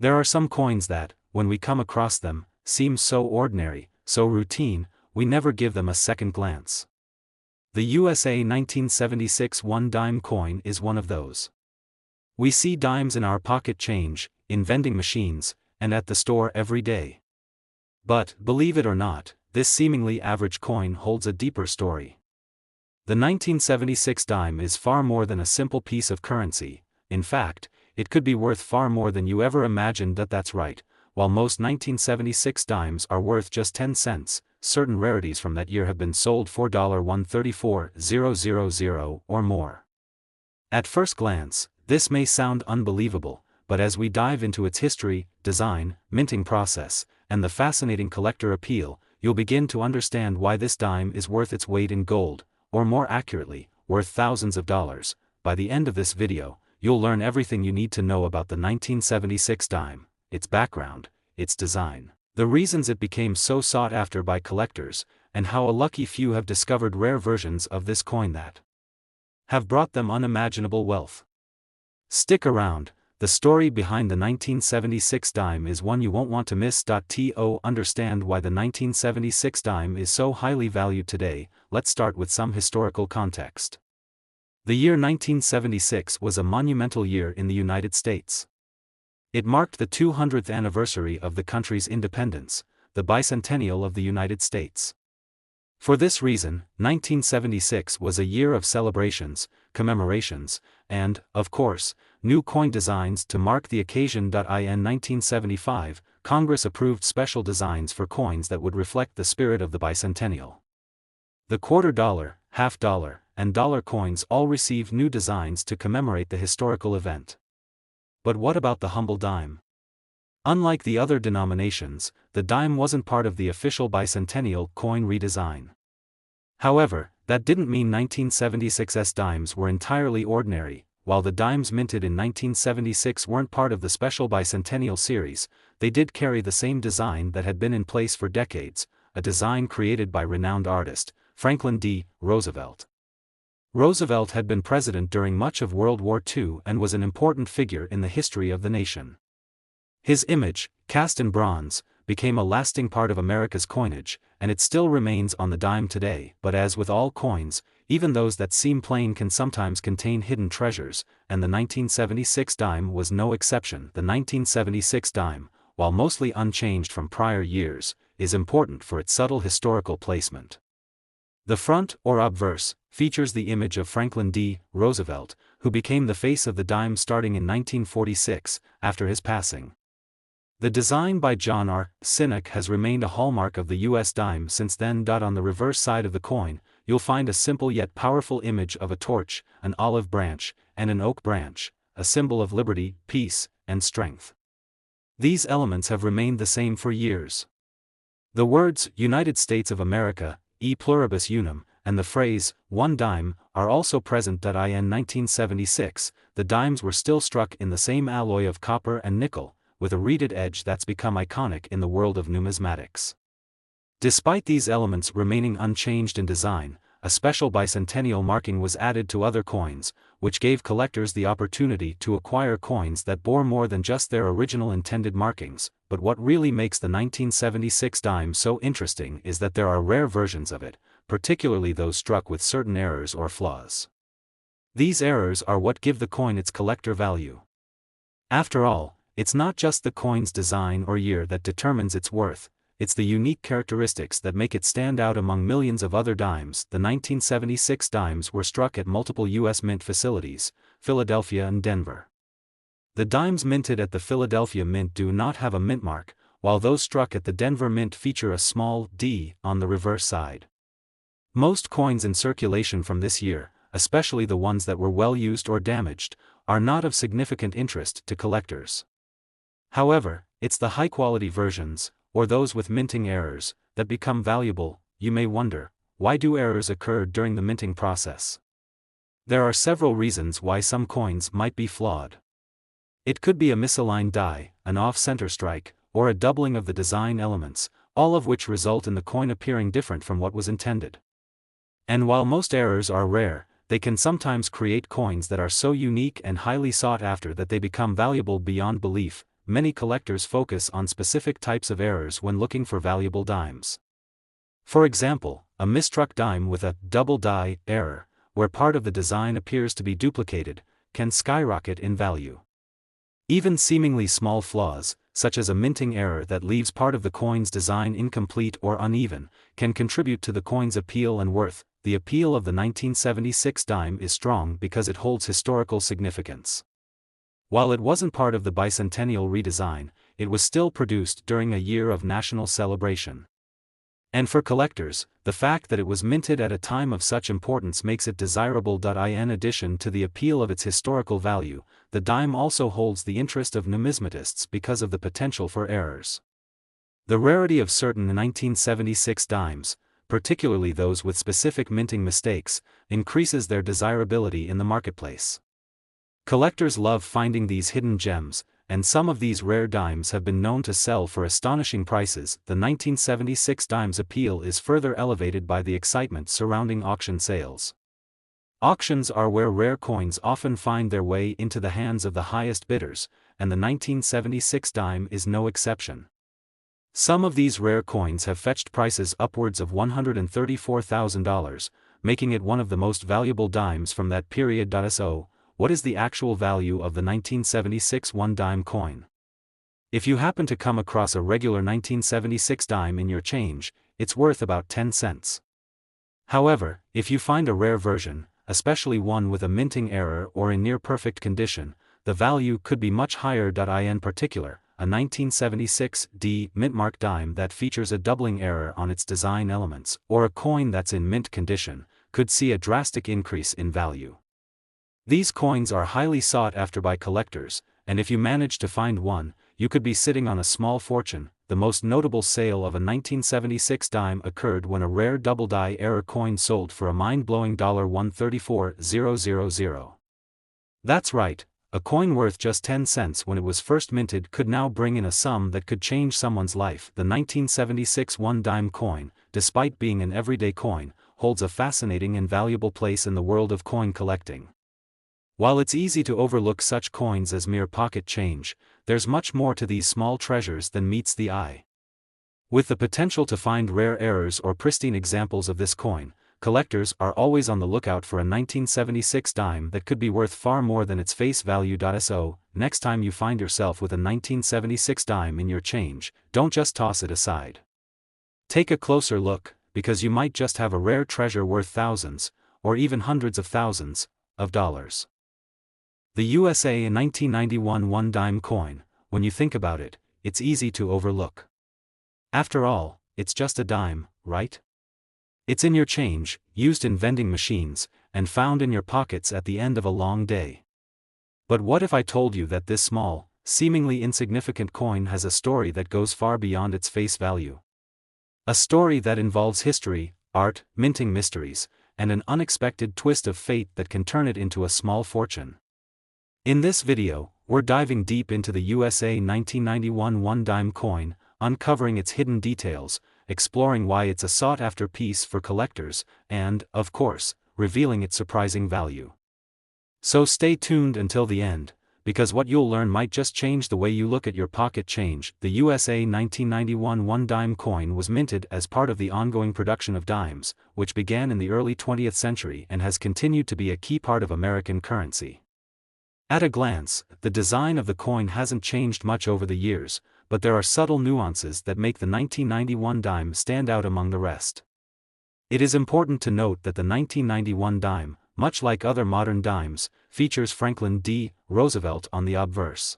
There are some coins that, when we come across them, seem so ordinary, so routine, we never give them a second glance. The USA 1976 one dime coin is one of those. We see dimes in our pocket change, in vending machines, and at the store every day. But, believe it or not, this seemingly average coin holds a deeper story. The 1976 dime is far more than a simple piece of currency. In fact, it could be worth far more than you ever imagined. That's right. While most 1976 dimes are worth just 10 cents, certain rarities from that year have been sold for $134,000 or more. At first glance, this may sound unbelievable, but as we dive into its history, design, minting process, and the fascinating collector appeal, you'll begin to understand why this dime is worth its weight in gold, or more accurately, worth thousands of dollars. By the end of this video, you'll learn everything you need to know about the 1976 dime, its background, its design, the reasons it became so sought after by collectors, and how a lucky few have discovered rare versions of this coin that have brought them unimaginable wealth. Stick around, the story behind the 1976 dime is one you won't want to miss. To understand why the 1976 dime is so highly valued today, let's start with some historical context. The year 1976 was a monumental year in the United States. It marked the 200th anniversary of the country's independence, the bicentennial of the United States. For this reason, 1976 was a year of celebrations, commemorations, and, of course, new coin designs to mark the occasion. In 1975, Congress approved special designs for coins that would reflect the spirit of the bicentennial. The quarter dollar, half dollar, and dollar coins all received new designs to commemorate the historical event. But what about the humble dime? Unlike the other denominations, the dime wasn't part of the official bicentennial coin redesign. However, that didn't mean 1976's dimes were entirely ordinary. While the dimes minted in 1976 weren't part of the special bicentennial series, they did carry the same design that had been in place for decades, a design created by renowned artist, Franklin D. Roosevelt. Roosevelt had been president during much of World War II and was an important figure in the history of the nation. His image, cast in bronze, became a lasting part of America's coinage, and it still remains on the dime today. But as with all coins, even those that seem plain can sometimes contain hidden treasures, and the 1976 dime was no exception. The 1976 dime, while mostly unchanged from prior years, is important for its subtle historical placement. The front, or obverse, features the image of Franklin D. Roosevelt, who became the face of the dime starting in 1946, after his passing. The design by John R. Sinek has remained a hallmark of the U.S. dime since then. On the reverse side of the coin, you'll find a simple yet powerful image of a torch, an olive branch, and an oak branch, a symbol of liberty, peace, and strength. These elements have remained the same for years. The words, United States of America, e pluribus unum, and the phrase, one dime, are also present. In 1976, the dimes were still struck in the same alloy of copper and nickel, with a reeded edge that's become iconic in the world of numismatics. Despite these elements remaining unchanged in design, a special bicentennial marking was added to other coins, which gave collectors the opportunity to acquire coins that bore more than just their original intended markings. But what really makes the 1976 dime so interesting is that there are rare versions of it, particularly those struck with certain errors or flaws. These errors are what give the coin its collector value. After all, it's not just the coin's design or year that determines its worth, it's the unique characteristics that make it stand out among millions of other dimes. The 1976 dimes were struck at multiple U.S. mint facilities, Philadelphia and Denver. The dimes minted at the Philadelphia Mint do not have a mint mark, while those struck at the Denver Mint feature a small D on the reverse side. Most coins in circulation from this year, especially the ones that were well used or damaged, are not of significant interest to collectors. However, it's the high-quality versions, or those with minting errors, that become valuable. You may wonder, why do errors occur during the minting process? There are several reasons why some coins might be flawed. It could be a misaligned die, an off-center strike, or a doubling of the design elements, all of which result in the coin appearing different from what was intended. And while most errors are rare, they can sometimes create coins that are so unique and highly sought after that they become valuable beyond belief. many collectors focus on specific types of errors when looking for valuable dimes. For example, a misstruck dime with a double die error, where part of the design appears to be duplicated, can skyrocket in value. Even seemingly small flaws, such as a minting error that leaves part of the coin's design incomplete or uneven, can contribute to the coin's appeal and worth. The appeal of the 1976 dime is strong because it holds historical significance. While it wasn't part of the bicentennial redesign, it was still produced during a year of national celebration. And for collectors, the fact that it was minted at a time of such importance makes it desirable. In addition to the appeal of its historical value, the dime also holds the interest of numismatists because of the potential for errors. The rarity of certain 1976 dimes, particularly those with specific minting mistakes, increases their desirability in the marketplace. Collectors love finding these hidden gems, and some of these rare dimes have been known to sell for astonishing prices. The 1976 dime's appeal is further elevated by the excitement surrounding auction sales. Auctions are where rare coins often find their way into the hands of the highest bidders, and the 1976 dime is no exception. Some of these rare coins have fetched prices upwards of $134,000, making it one of the most valuable dimes from that period. So, what is the actual value of the 1976 one dime coin? If you happen to come across a regular 1976 dime in your change, it's worth about 10 cents. However, if you find a rare version, especially one with a minting error or in near-perfect condition, the value could be much higher. In particular, a 1976 D mintmark dime that features a doubling error on its design elements, or a coin that's in mint condition, could see a drastic increase in value. These coins are highly sought after by collectors, and if you manage to find one, you could be sitting on a small fortune. The most notable sale of a 1976 dime occurred when a rare double die error coin sold for a mind-blowing $134,000. That's right, a coin worth just 10 cents when it was first minted could now bring in a sum that could change someone's life. The 1976 one dime coin, despite being an everyday coin, holds a fascinating and valuable place in the world of coin collecting. While it's easy to overlook such coins as mere pocket change, there's much more to these small treasures than meets the eye. With the potential to find rare errors or pristine examples of this coin, collectors are always on the lookout for a 1976 dime that could be worth far more than its face value. So, next time you find yourself with a 1976 dime in your change, don't just toss it aside. Take a closer look, because you might just have a rare treasure worth thousands, or even hundreds of thousands, of dollars. The USA 1991 one dime coin, when you think about it, it's easy to overlook. After all, it's just a dime, right? It's in your change, used in vending machines, and found in your pockets at the end of a long day. But what if I told you that this small, seemingly insignificant coin has a story that goes far beyond its face value? A story that involves history, art, minting mysteries, and an unexpected twist of fate that can turn it into a small fortune. In this video, we're diving deep into the USA 1991 one dime coin, uncovering its hidden details, exploring why it's a sought-after piece for collectors, and, of course, revealing its surprising value. So stay tuned until the end, because what you'll learn might just change the way you look at your pocket change. The USA 1991 one dime coin was minted as part of the ongoing production of dimes, which began in the early 20th century and has continued to be a key part of American currency. At a glance, the design of the coin hasn't changed much over the years, but there are subtle nuances that make the 1991 dime stand out among the rest. It is important to note that the 1991 dime, much like other modern dimes, features Franklin D. Roosevelt on the obverse.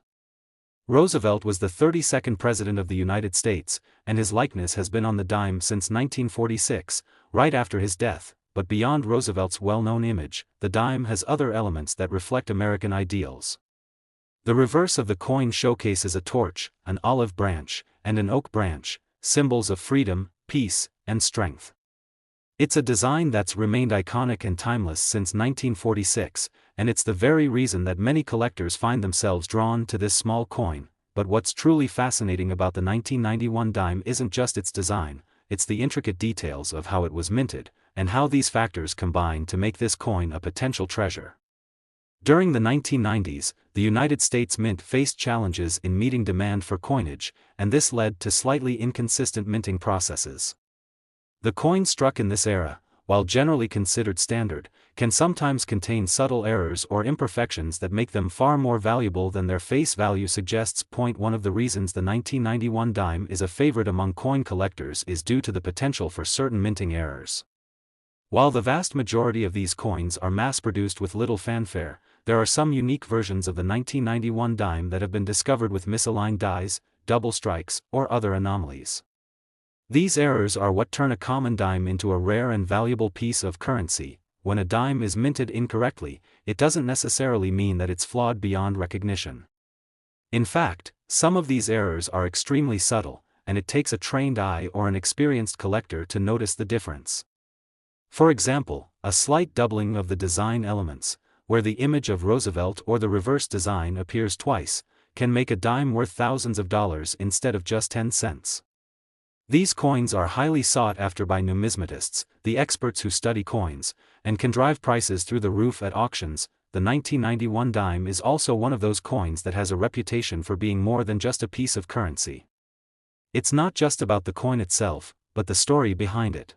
Roosevelt was the 32nd President of the United States, and his likeness has been on the dime since 1946, right after his death. But beyond Roosevelt's well-known image, the dime has other elements that reflect American ideals. The reverse of the coin showcases a torch, an olive branch, and an oak branch, symbols of freedom, peace, and strength. It's a design that's remained iconic and timeless since 1946, and it's the very reason that many collectors find themselves drawn to this small coin. But what's truly fascinating about the 1991 dime isn't just its design, it's the intricate details of how it was minted, and how these factors combine to make this coin a potential treasure. During the 1990s, the United States Mint faced challenges in meeting demand for coinage, and this led to slightly inconsistent minting processes. The coins struck in this era, while generally considered standard, can sometimes contain subtle errors or imperfections that make them far more valuable than their face value suggests. One of the reasons the 1991 dime is a favorite among coin collectors is due to the potential for certain minting errors. While the vast majority of these coins are mass-produced with little fanfare, there are some unique versions of the 1991 dime that have been discovered with misaligned dies, double strikes, or other anomalies. These errors are what turn a common dime into a rare and valuable piece of currency. When a dime is minted incorrectly, it doesn't necessarily mean that it's flawed beyond recognition. In fact, some of these errors are extremely subtle, and it takes a trained eye or an experienced collector to notice the difference. For example, a slight doubling of the design elements, where the image of Roosevelt or the reverse design appears twice, can make a dime worth thousands of dollars instead of just 10 cents. These coins are highly sought after by numismatists, the experts who study coins, and can drive prices through the roof at auctions. The 1991 dime is also one of those coins that has a reputation for being more than just a piece of currency. It's not just about the coin itself, but the story behind it.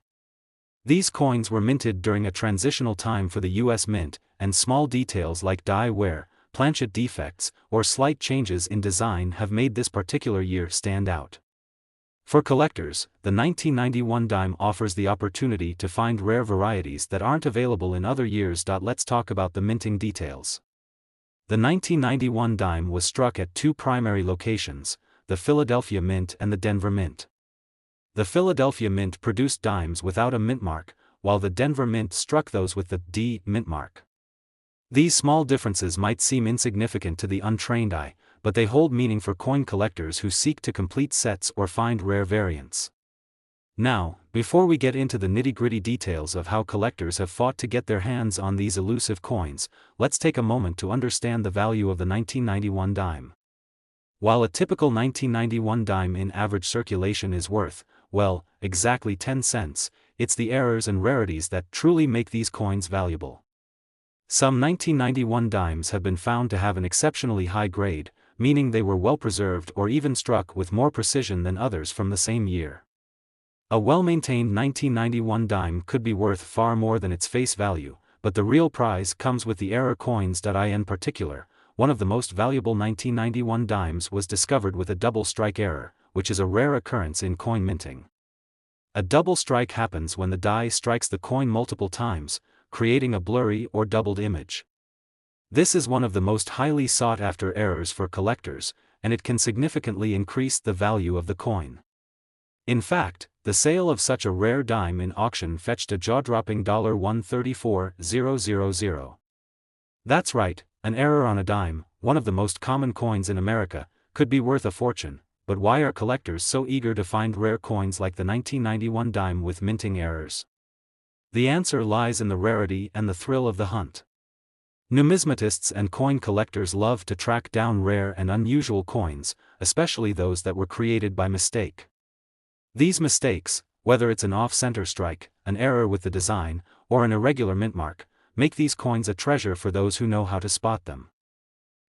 These coins were minted during a transitional time for the U.S. Mint, and small details like die wear, planchet defects, or slight changes in design have made this particular year stand out. For collectors, the 1991 dime offers the opportunity to find rare varieties that aren't available in other years. Let's talk about the minting details. The 1991 dime was struck at two primary locations, the Philadelphia Mint and the Denver Mint. The Philadelphia Mint produced dimes without a mint mark, while the Denver Mint struck those with the D mint mark. These small differences might seem insignificant to the untrained eye, but they hold meaning for coin collectors who seek to complete sets or find rare variants. Now, before we get into the nitty-gritty details of how collectors have fought to get their hands on these elusive coins, let's take a moment to understand the value of the 1991 dime. While a typical 1991 dime in average circulation is worth, well, exactly 10 cents, it's the errors and rarities that truly make these coins valuable. Some 1991 dimes have been found to have an exceptionally high grade, meaning they were well preserved or even struck with more precision than others from the same year. A well-maintained 1991 dime could be worth far more than its face value, but the real prize comes with the error coins. In particular, one of the most valuable 1991 dimes was discovered with a double strike error, which is a rare occurrence in coin minting. A double strike happens when the die strikes the coin multiple times, creating a blurry or doubled image. This is one of the most highly sought-after errors for collectors, and it can significantly increase the value of the coin. In fact, the sale of such a rare dime in auction fetched a jaw-dropping $134,000. That's right, an error on a dime, one of the most common coins in America, could be worth a fortune, but why are collectors so eager to find rare coins like the 1991 dime with minting errors? The answer lies in the rarity and the thrill of the hunt. Numismatists and coin collectors love to track down rare and unusual coins, especially those that were created by mistake. These mistakes, whether it's an off-center strike, an error with the design, or an irregular mint mark, make these coins a treasure for those who know how to spot them.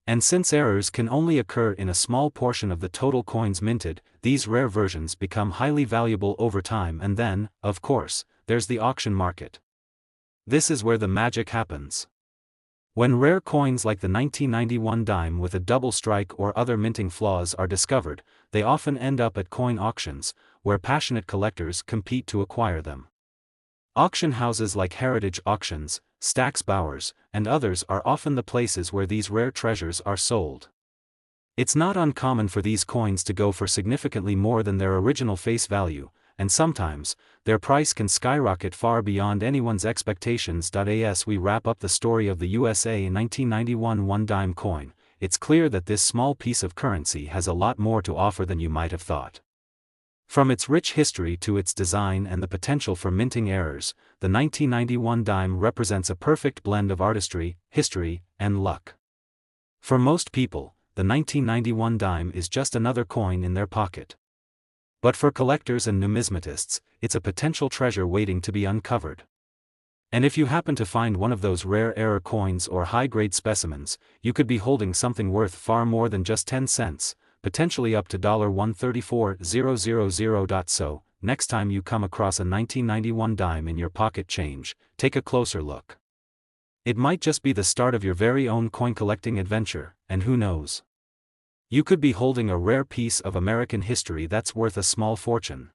And since errors can only occur in a small portion of the total coins minted, these rare versions become highly valuable over time. And then, of course, there's the auction market. This is where the magic happens. When rare coins like the 1991 dime with a double strike or other minting flaws are discovered, they often end up at coin auctions, where passionate collectors compete to acquire them. Auction houses like Heritage Auctions, Stack's Bowers, and others are often the places where these rare treasures are sold. It's not uncommon for these coins to go for significantly more than their original face value, and sometimes, their price can skyrocket far beyond anyone's expectations. As we wrap up the story of the USA 1991 one-dime coin, it's clear that this small piece of currency has a lot more to offer than you might have thought. From its rich history to its design and the potential for minting errors, the 1991 dime represents a perfect blend of artistry, history, and luck. For most people, the 1991 dime is just another coin in their pocket. But for collectors and numismatists, it's a potential treasure waiting to be uncovered. And if you happen to find one of those rare error coins or high-grade specimens, you could be holding something worth far more than just 10 cents, potentially up to $134,000. So, next time you come across a 1991 dime in your pocket change, take a closer look. It might just be the start of your very own coin collecting adventure, and who knows? You could be holding a rare piece of American history that's worth a small fortune.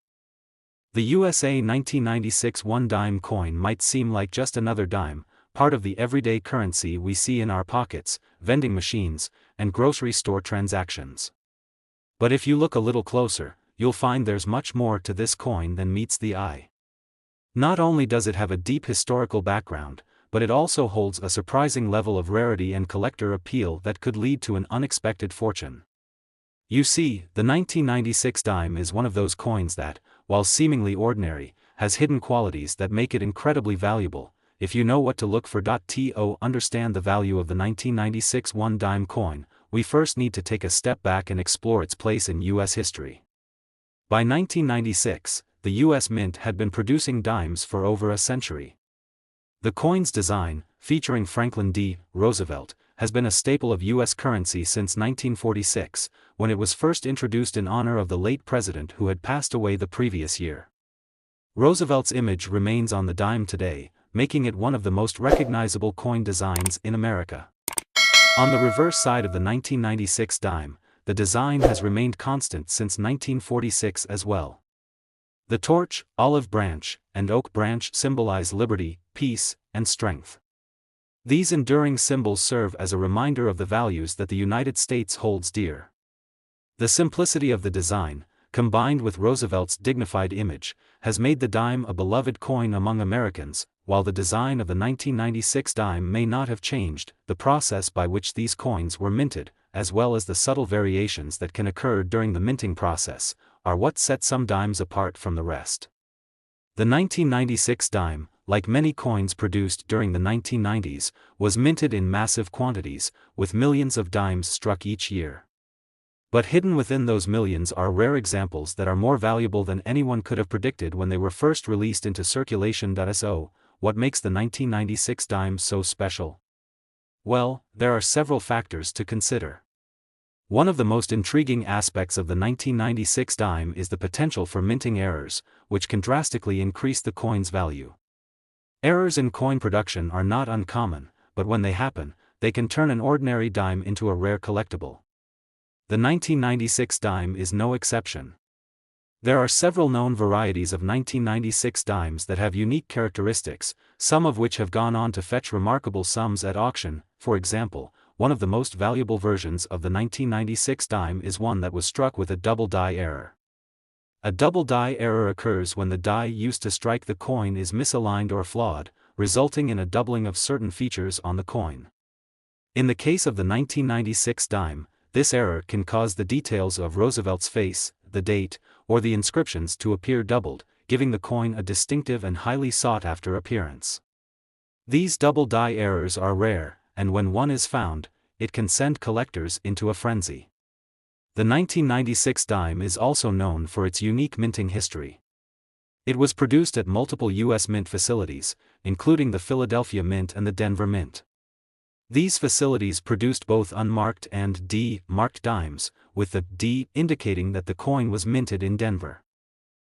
The USA 1996 one dime coin might seem like just another dime, part of the everyday currency we see in our pockets, vending machines, and grocery store transactions. But if you look a little closer, you'll find there's much more to this coin than meets the eye. Not only does it have a deep historical background, but it also holds a surprising level of rarity and collector appeal that could lead to an unexpected fortune. You see, the 1996 dime is one of those coins that, while seemingly ordinary, has hidden qualities that make it incredibly valuable. If you know what to look for. To understand the value of the 1996 one dime coin, we first need to take a step back and explore its place in U.S. history. By 1996, the U.S. Mint had been producing dimes for over a century. The coin's design, featuring Franklin D. Roosevelt, has been a staple of U.S. currency since 1946, when it was first introduced in honor of the late president who had passed away the previous year. Roosevelt's image remains on the dime today, making it one of the most recognizable coin designs in America. On the reverse side of the 1996 dime, the design has remained constant since 1946 as well. The torch, olive branch, and oak branch symbolize liberty, peace, and strength. These enduring symbols serve as a reminder of the values that the United States holds dear. The simplicity of the design, combined with Roosevelt's dignified image, has made the dime a beloved coin among Americans. While the design of the 1996 dime may not have changed, the process by which these coins were minted, as well as the subtle variations that can occur during the minting process, are what set some dimes apart from the rest. The 1996 dime, like many coins produced during the 1990s, was minted in massive quantities, with millions of dimes struck each year. But hidden within those millions are rare examples that are more valuable than anyone could have predicted when they were first released into circulation. So, what makes the 1996 dime so special? Well, there are several factors to consider. One of the most intriguing aspects of the 1996 dime is the potential for minting errors, which can drastically increase the coin's value. Errors in coin production are not uncommon, but when they happen, they can turn an ordinary dime into a rare collectible. The 1996 dime is no exception. There are several known varieties of 1996 dimes that have unique characteristics, some of which have gone on to fetch remarkable sums at auction. For example, one of the most valuable versions of the 1996 dime is one that was struck with a double die error. A double die error occurs when the die used to strike the coin is misaligned or flawed, resulting in a doubling of certain features on the coin. In the case of the 1996 dime, this error can cause the details of Roosevelt's face, the date, or the inscriptions to appear doubled, giving the coin a distinctive and highly sought-after appearance. These double die errors are rare, and when one is found, it can send collectors into a frenzy. The 1996 dime is also known for its unique minting history. It was produced at multiple U.S. mint facilities, including the Philadelphia Mint and the Denver Mint. These facilities produced both unmarked and D-marked dimes, with the D indicating that the coin was minted in Denver.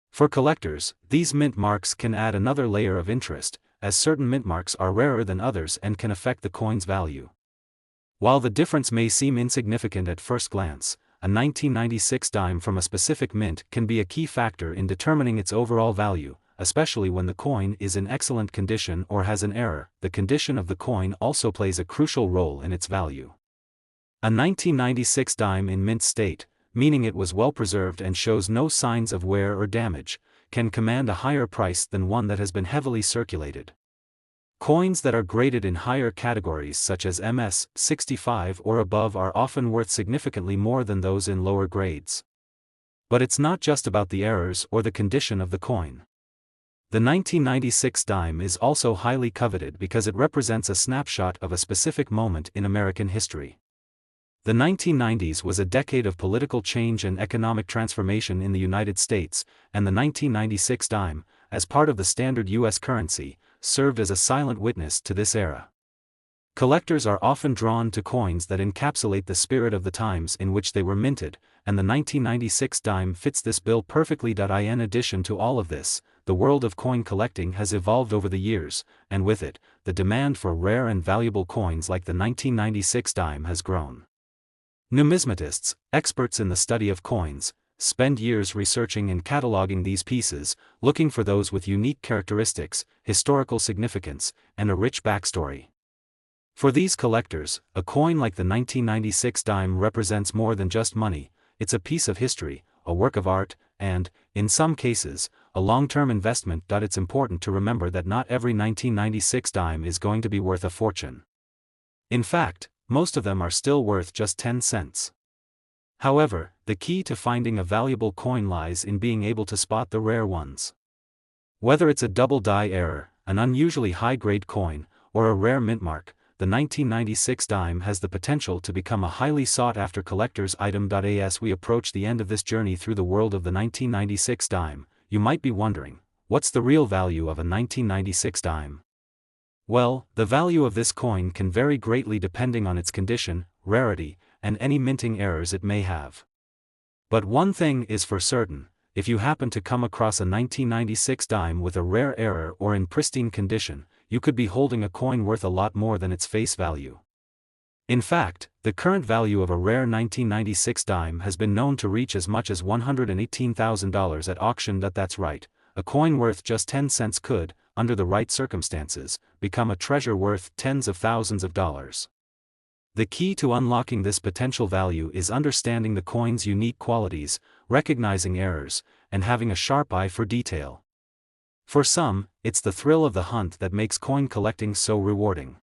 For collectors, these mint marks can add another layer of interest, as certain mint marks are rarer than others and can affect the coin's value. While the difference may seem insignificant at first glance, a 1996 dime from a specific mint can be a key factor in determining its overall value, especially when the coin is in excellent condition or has an error. The condition of the coin also plays a crucial role in its value. A 1996 dime in mint state, meaning it was well preserved and shows no signs of wear or damage, can command a higher price than one that has been heavily circulated. Coins that are graded in higher categories such as MS 65 or above are often worth significantly more than those in lower grades. But it's not just about the errors or the condition of the coin. The 1996 dime is also highly coveted because it represents a snapshot of a specific moment in American history. The 1990s was a decade of political change and economic transformation in the United States, and the 1996 dime, as part of the standard U.S. currency, served as a silent witness to this era. Collectors are often drawn to coins that encapsulate the spirit of the times in which they were minted, and the 1996 dime fits this bill perfectly. In addition to all of this, the world of coin collecting has evolved over the years, and with it, the demand for rare and valuable coins like the 1996 dime has grown. Numismatists, experts in the study of coins, spend years researching and cataloging these pieces, looking for those with unique characteristics, historical significance, and a rich backstory. For these collectors, a coin like the 1996 dime represents more than just money. It's a piece of history, a work of art, and, in some cases, a long-term investment. It's important to remember that not every 1996 dime is going to be worth a fortune. In fact, most of them are still worth just 10 cents. However, the key to finding a valuable coin lies in being able to spot the rare ones. Whether it's a double die error, an unusually high-grade coin, or a rare mint mark, the 1996 dime has the potential to become a highly sought-after collector's item. As we approach the end of this journey through the world of the 1996 dime, you might be wondering, what's the real value of a 1996 dime? Well, the value of this coin can vary greatly depending on its condition, rarity, and any minting errors it may have. But one thing is for certain: if you happen to come across a 1996 dime with a rare error or in pristine condition, you could be holding a coin worth a lot more than its face value. In fact, the current value of a rare 1996 dime has been known to reach as much as $118,000 at auction. That's right, a coin worth just 10 cents could, under the right circumstances, become a treasure worth tens of thousands of dollars. The key to unlocking this potential value is understanding the coin's unique qualities, recognizing errors, and having a sharp eye for detail. For some, it's the thrill of the hunt that makes coin collecting so rewarding.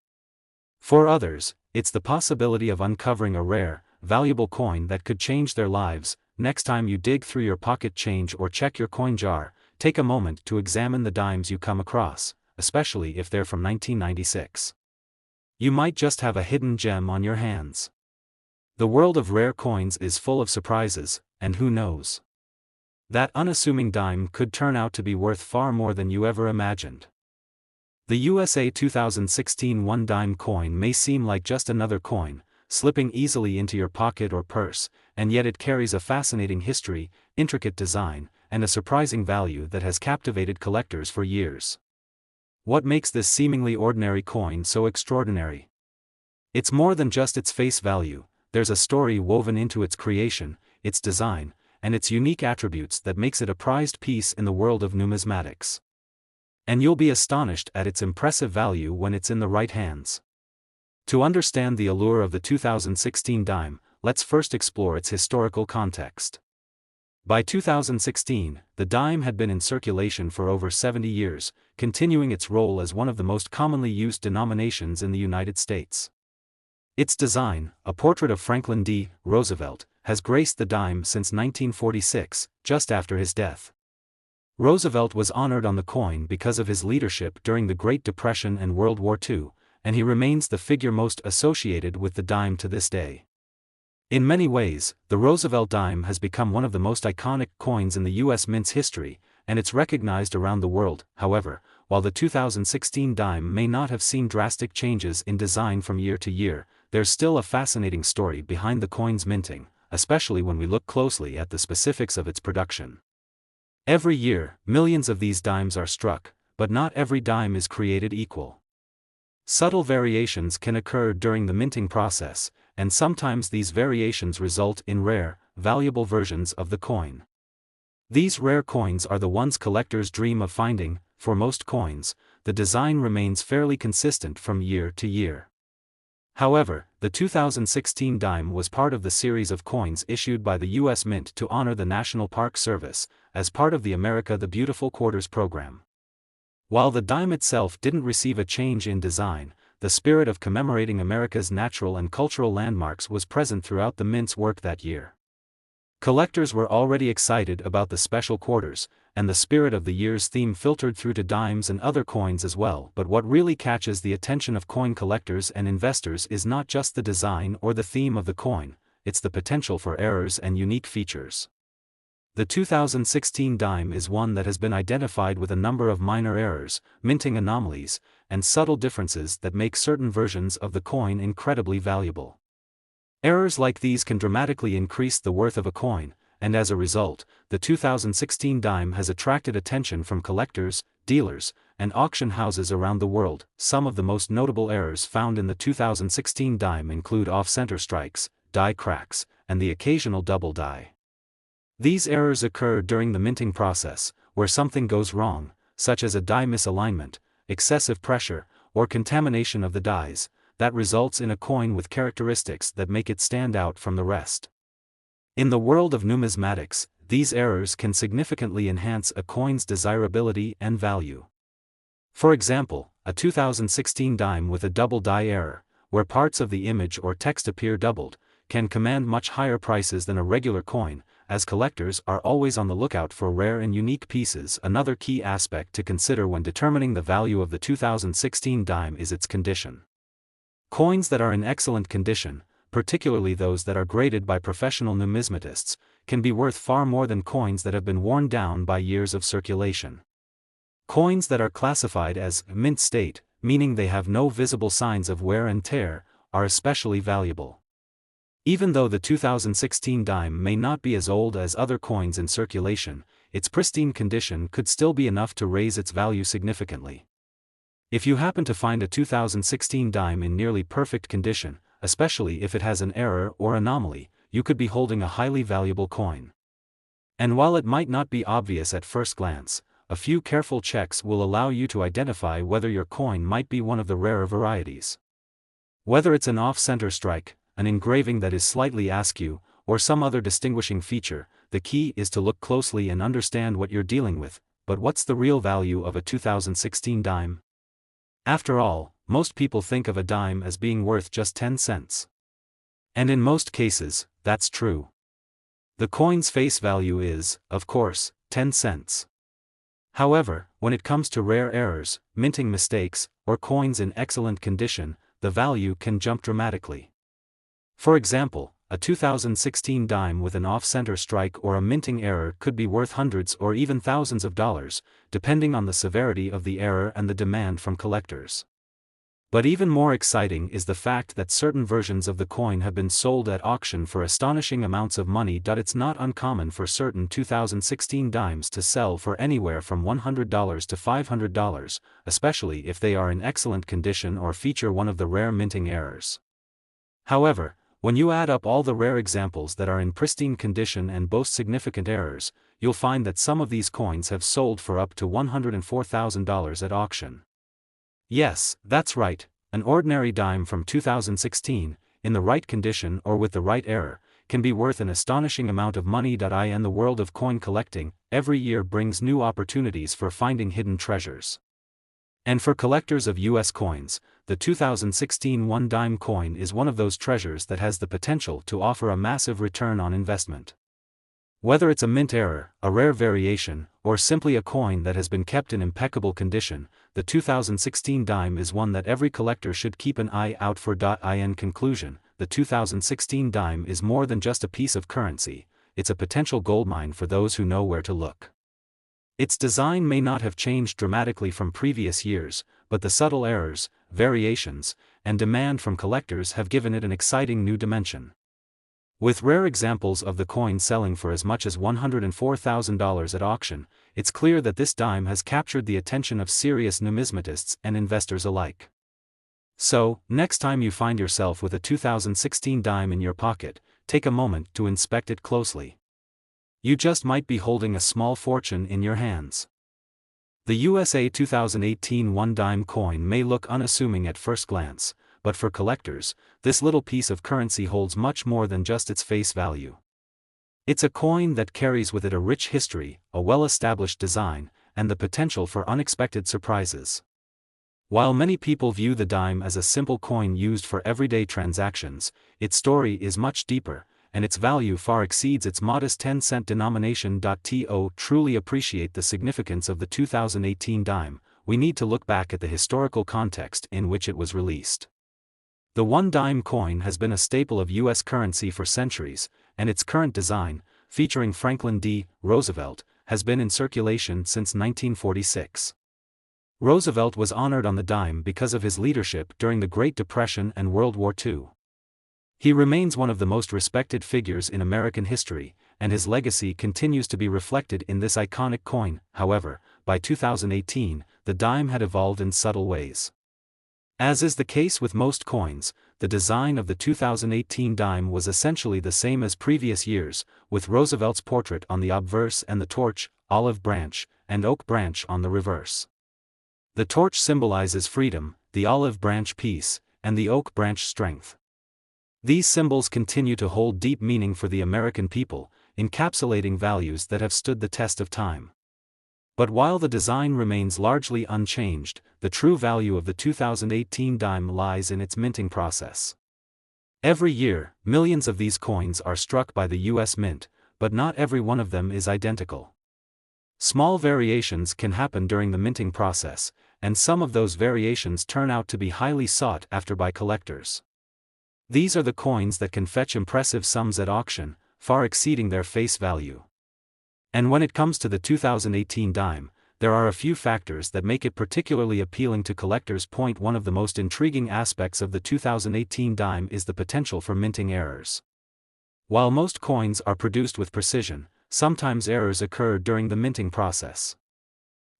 For others, it's the possibility of uncovering a rare, valuable coin that could change their lives. Next time you dig through your pocket change or check your coin jar, take a moment to examine the dimes you come across, especially if they're from 1996. You might just have a hidden gem on your hands. The world of rare coins is full of surprises, and who knows? That unassuming dime could turn out to be worth far more than you ever imagined. The USA 2016 One Dime coin may seem like just another coin, slipping easily into your pocket or purse, and yet it carries a fascinating history, intricate design, and a surprising value that has captivated collectors for years. What makes this seemingly ordinary coin so extraordinary? It's more than just its face value. There's a story woven into its creation, its design, and its unique attributes that makes it a prized piece in the world of numismatics. And you'll be astonished at its impressive value when it's in the right hands. To understand the allure of the 2016 dime, let's first explore its historical context. By 2016, the dime had been in circulation for over 70 years, continuing its role as one of the most commonly used denominations in the United States. Its design, a portrait of Franklin D. Roosevelt, has graced the dime since 1946, just after his death. Roosevelt was honored on the coin because of his leadership during the Great Depression and World War II, and he remains the figure most associated with the dime to this day. In many ways, the Roosevelt dime has become one of the most iconic coins in the U.S. mint's history, and it's recognized around the world. However, while the 2016 dime may not have seen drastic changes in design from year to year, there's still a fascinating story behind the coin's minting, especially when we look closely at the specifics of its production. Every year, millions of these dimes are struck, but not every dime is created equal. Subtle variations can occur during the minting process, and sometimes these variations result in rare, valuable versions of the coin. These rare coins are the ones collectors dream of finding. For most coins, the design remains fairly consistent from year to year. However, the 2016 dime was part of the series of coins issued by the U.S. Mint to honor the National Park Service, as part of the America the Beautiful Quarters program. While the dime itself didn't receive a change in design, the spirit of commemorating America's natural and cultural landmarks was present throughout the Mint's work that year. Collectors were already excited about the special quarters, and the spirit of the year's theme filtered through to dimes and other coins as well. But what really catches the attention of coin collectors and investors is not just the design or the theme of the coin, it's the potential for errors and unique features. The 2016 dime is one that has been identified with a number of minor errors, minting anomalies, and subtle differences that make certain versions of the coin incredibly valuable. Errors like these can dramatically increase the worth of a coin, and as a result, the 2016 dime has attracted attention from collectors, dealers, and auction houses around the world. Some of the most notable errors found in the 2016 dime include off-center strikes, die cracks, and the occasional double die. These errors occur during the minting process, where something goes wrong, such as a die misalignment, excessive pressure, or contamination of the dies, that results in a coin with characteristics that make it stand out from the rest. In the world of numismatics, these errors can significantly enhance a coin's desirability and value. For example, a 2016 dime with a double die error, where parts of the image or text appear doubled, can command much higher prices than a regular coin, as collectors are always on the lookout for rare and unique pieces. Another key aspect to consider when determining the value of the 2016 dime is its condition. Coins that are in excellent condition, particularly those that are graded by professional numismatists, can be worth far more than coins that have been worn down by years of circulation. Coins that are classified as mint state, meaning they have no visible signs of wear and tear, are especially valuable. Even though the 2016 dime may not be as old as other coins in circulation, its pristine condition could still be enough to raise its value significantly. If you happen to find a 2016 dime in nearly perfect condition, especially if it has an error or anomaly, you could be holding a highly valuable coin. And while it might not be obvious at first glance, a few careful checks will allow you to identify whether your coin might be one of the rarer varieties. Whether it's an off-center strike, an engraving that is slightly askew, or some other distinguishing feature, the key is to look closely and understand what you're dealing with. But what's the real value of a 2016 dime? After all, most people think of a dime as being worth just 10 cents. And in most cases, that's true. The coin's face value is, of course, 10 cents. However, when it comes to rare errors, minting mistakes, or coins in excellent condition, the value can jump dramatically. For example, a 2016 dime with an off-center strike or a minting error could be worth hundreds or even thousands of dollars, depending on the severity of the error and the demand from collectors. But even more exciting is the fact that certain versions of the coin have been sold at auction for astonishing amounts of money. It's not uncommon for certain 2016 dimes to sell for anywhere from $100 to $500, especially if they are in excellent condition or feature one of the rare minting errors. However, when you add up all the rare examples that are in pristine condition and boast significant errors, you'll find that some of these coins have sold for up to $104,000 at auction. Yes, that's right, an ordinary dime from 2016, in the right condition or with the right error, can be worth an astonishing amount of money. In the world of coin collecting, every year brings new opportunities for finding hidden treasures. And for collectors of U.S. coins, the 2016 One Dime coin is one of those treasures that has the potential to offer a massive return on investment. Whether it's a mint error, a rare variation, or simply a coin that has been kept in impeccable condition, the 2016 dime is one that every collector should keep an eye out for. In conclusion, the 2016 dime is more than just a piece of currency, it's a potential goldmine for those who know where to look. Its design may not have changed dramatically from previous years, but the subtle errors, variations, and demand from collectors have given it an exciting new dimension. With rare examples of the coin selling for as much as $104,000 at auction, it's clear that this dime has captured the attention of serious numismatists and investors alike. So, next time you find yourself with a 2016 dime in your pocket, take a moment to inspect it closely. You just might be holding a small fortune in your hands. The USA 2018 One Dime coin may look unassuming at first glance, but for collectors, this little piece of currency holds much more than just its face value. It's a coin that carries with it a rich history, a well-established design, and the potential for unexpected surprises. While many people view the dime as a simple coin used for everyday transactions, its story is much deeper, and its value far exceeds its modest 10-cent denomination. To truly appreciate the significance of the 2018 dime, we need to look back at the historical context in which it was released. The one dime coin has been a staple of U.S. currency for centuries, and its current design, featuring Franklin D. Roosevelt, has been in circulation since 1946. Roosevelt was honored on the dime because of his leadership during the Great Depression and World War II. He remains one of the most respected figures in American history, and his legacy continues to be reflected in this iconic coin. However, by 2018, the dime had evolved in subtle ways. As is the case with most coins, the design of the 2018 dime was essentially the same as previous years, with Roosevelt's portrait on the obverse and the torch, olive branch, and oak branch on the reverse. The torch symbolizes freedom, the olive branch peace, and the oak branch strength. These symbols continue to hold deep meaning for the American people, encapsulating values that have stood the test of time. But while the design remains largely unchanged, the true value of the 2018 dime lies in its minting process. Every year, millions of these coins are struck by the U.S. Mint, but not every one of them is identical. Small variations can happen during the minting process, and some of those variations turn out to be highly sought after by collectors. These are the coins that can fetch impressive sums at auction, far exceeding their face value. And when it comes to the 2018 dime, there are a few factors that make it particularly appealing to collectors. One of the most intriguing aspects of the 2018 dime is the potential for minting errors. While most coins are produced with precision, sometimes errors occur during the minting process.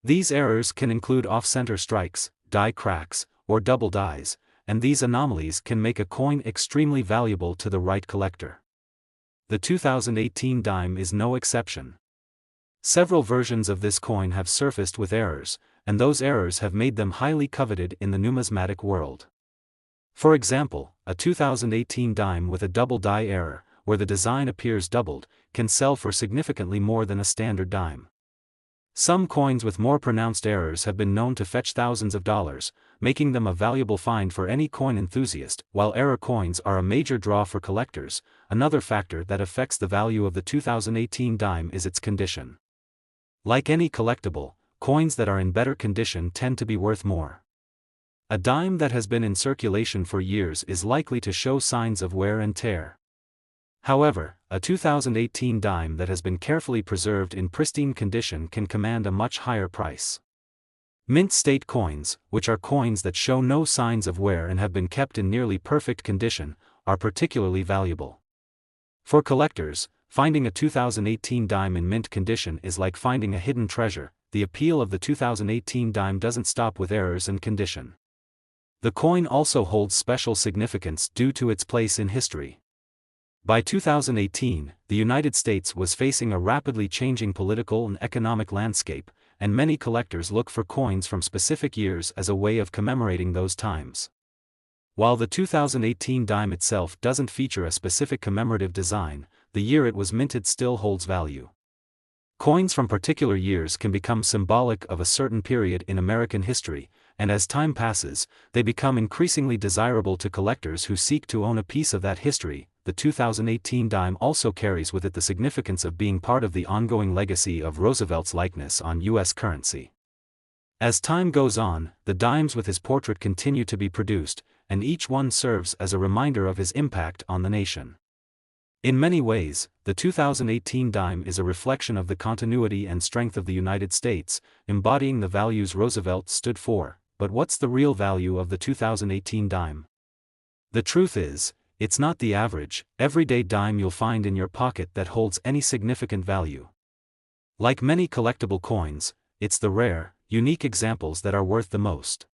These errors can include off-center strikes, die cracks, or double dies, and these anomalies can make a coin extremely valuable to the right collector. The 2018 dime is no exception. Several versions of this coin have surfaced with errors, and those errors have made them highly coveted in the numismatic world. For example, a 2018 dime with a double die error, where the design appears doubled, can sell for significantly more than a standard dime. Some coins with more pronounced errors have been known to fetch thousands of dollars, making them a valuable find for any coin enthusiast. While error coins are a major draw for collectors, another factor that affects the value of the 2018 dime is its condition. Like any collectible, coins that are in better condition tend to be worth more. A dime that has been in circulation for years is likely to show signs of wear and tear. However, a 2018 dime that has been carefully preserved in pristine condition can command a much higher price. Mint state coins, which are coins that show no signs of wear and have been kept in nearly perfect condition, are particularly valuable. For collectors, finding a 2018 dime in mint condition is like finding a hidden treasure. The appeal of the 2018 dime doesn't stop with errors and condition. The coin also holds special significance due to its place in history. By 2018, the United States was facing a rapidly changing political and economic landscape, and many collectors look for coins from specific years as a way of commemorating those times. While the 2018 dime itself doesn't feature a specific commemorative design, the year it was minted still holds value. Coins from particular years can become symbolic of a certain period in American history, and as time passes, they become increasingly desirable to collectors who seek to own a piece of that history. The 2018 dime also carries with it the significance of being part of the ongoing legacy of Roosevelt's likeness on U.S. currency. As time goes on, the dimes with his portrait continue to be produced, and each one serves as a reminder of his impact on the nation. In many ways, the 2018 dime is a reflection of the continuity and strength of the United States, embodying the values Roosevelt stood for. But what's the real value of the 2018 dime? The truth is, it's not the average, everyday dime you'll find in your pocket that holds any significant value. Like many collectible coins, it's the rare, unique examples that are worth the most.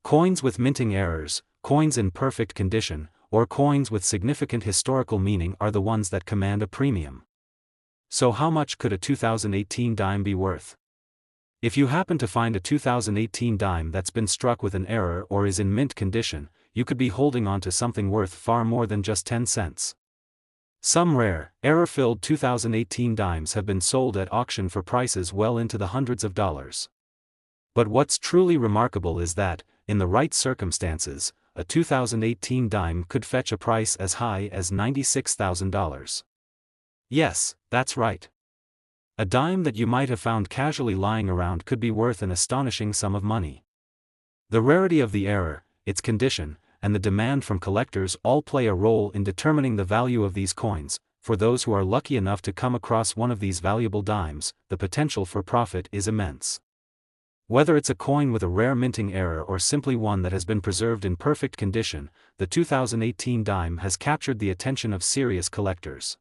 Coins with minting errors, coins in perfect condition, or coins with significant historical meaning are the ones that command a premium. So how much could a 2018 dime be worth? If you happen to find a 2018 dime that's been struck with an error or is in mint condition, you could be holding on to something worth far more than just 10 cents. Some rare, error-filled 2018 dimes have been sold at auction for prices well into the hundreds of dollars. But what's truly remarkable is that, in the right circumstances, a 2018 dime could fetch a price as high as $96,000. Yes, that's right. A dime that you might have found casually lying around could be worth an astonishing sum of money. The rarity of the error, its condition, and the demand from collectors all play a role in determining the value of these coins. for those who are lucky enough to come across one of these valuable dimes, the potential for profit is immense. Whether it's a coin with a rare minting error or simply one that has been preserved in perfect condition, the 2018 dime has captured the attention of serious collectors.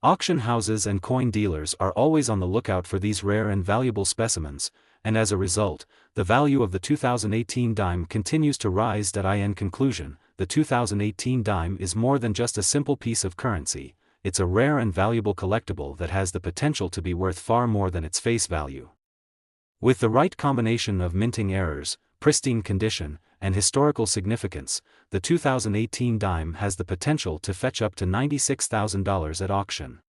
Auction houses and coin dealers are always on the lookout for these rare and valuable specimens, and as a result, the value of the 2018 dime continues to rise. In conclusion, the 2018 dime is more than just a simple piece of currency, it's a rare and valuable collectible that has the potential to be worth far more than its face value. With the right combination of minting errors, pristine condition, and historical significance, the 2018 dime has the potential to fetch up to $96,000 at auction.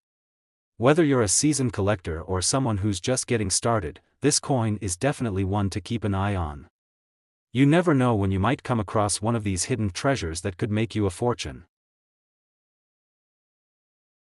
Whether you're a seasoned collector or someone who's just getting started, this coin is definitely one to keep an eye on. You never know when you might come across one of these hidden treasures that could make you a fortune.